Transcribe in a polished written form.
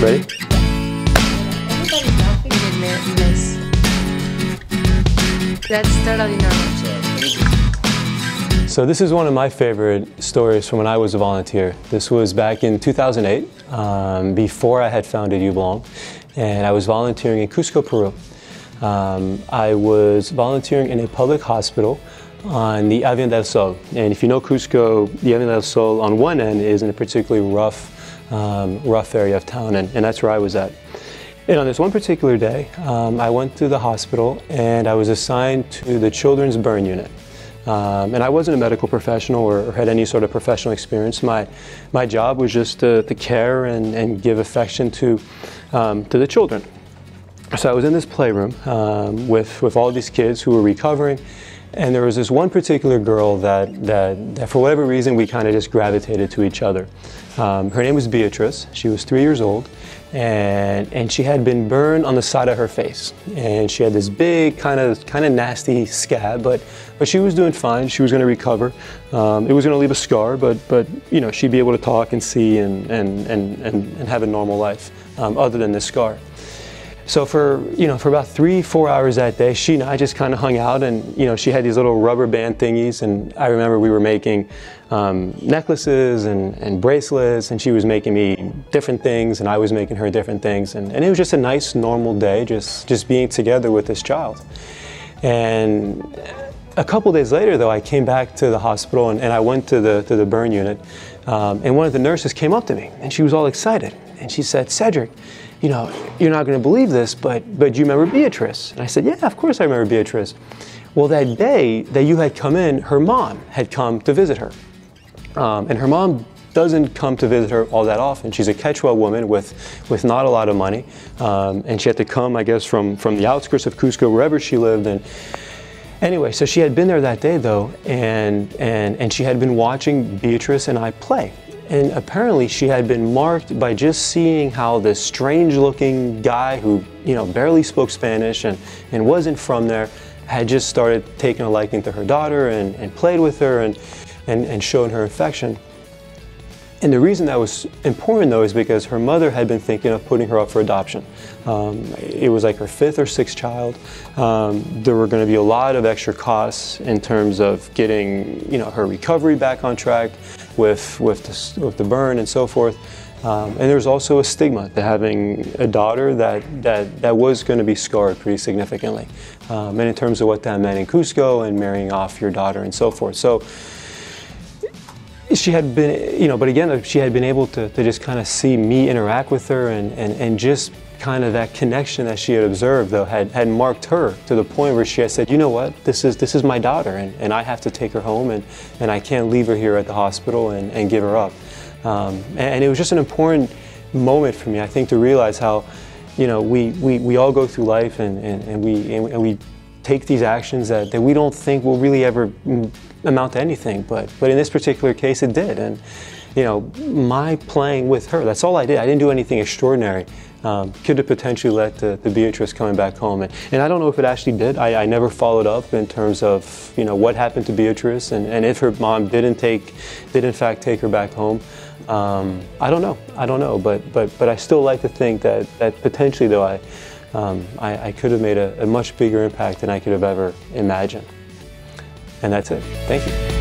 Ready? Everybody's laughing in there in this. Let's start out in our So this is one of my favorite stories from when I was a volunteer. This was back in 2008, before I had founded UBELONG, and I was volunteering in Cusco, Peru. I was volunteering in a public hospital on the Avión del Sol. And if you know Cusco, the Avión del Sol on one end is in a particularly rough area of town, and that's where I was at. And on this one particular day, I went to the hospital and I was assigned to the children's burn unit. And I wasn't a medical professional or had any sort of professional experience. My job was just to care and give affection to the children. So I was in this playroom with all these kids who were recovering, and there was this one particular girl that for whatever reason we kind of just gravitated to each other. Her name was Beatrice. She was 3 years old, and she had been burned on the side of her face, and she had this big kind of nasty scab, but she was doing fine. She was going to recover. It was going to leave a scar, but you know, she'd be able to talk and see and have a normal life other than this scar. So for about 3-4 hours that day, she and I just kind of hung out, and she had these little rubber band thingies, and I remember we were making necklaces and bracelets, and she was making me different things and I was making her different things, and it was just a nice normal day, just being together with this child. And a couple days later though, I came back to the hospital and I went to the burn unit, and one of the nurses came up to me and she was all excited and she said, "Cedric, you're not going to believe this, but do you remember Beatrice?" And I said, "Yeah, of course I remember Beatrice." "Well, that day that you had come in, her mom had come to visit her. And her mom doesn't come to visit her all that often. She's a Quechua woman with not a lot of money. And she had to come, I guess, from the outskirts of Cusco, wherever she lived. And anyway, so she had been there that day, though, and she had been watching Beatrice and I play. And apparently she had been marked by just seeing how this strange-looking guy who, barely spoke Spanish and wasn't from there, had just started taking a liking to her daughter and played with her and showing her affection. And the reason that was important, though, is because her mother had been thinking of putting her up for adoption. It was like her 5th or 6th child. There were going to be a lot of extra costs in terms of getting, her recovery back on track with the burn and so forth. And there was also a stigma to having a daughter that was going to be scarred pretty significantly. And in terms of what that meant in Cusco and marrying off your daughter and so forth. So she had been, but again, she had been able to just kind of see me interact with her, and just kind of that connection that she had observed, though, had marked her to the point where she had said, "You know what, this is my daughter, and I have to take her home, and I can't leave her here at the hospital and give her up." And it was just an important moment for me, I think, to realize how, we all go through life and we take these actions that we don't think will really ever amount to anything, but in this particular case it did. And my playing with her, that's all I did. I didn't do anything extraordinary. Could have potentially led to Beatrice coming back home, and I don't know if it actually did. I never followed up in terms of what happened to Beatrice and if her mom did in fact take her back home. I don't know, but I still like to think that potentially, though, I could have made a much bigger impact than I could have ever imagined. And that's it. Thank you.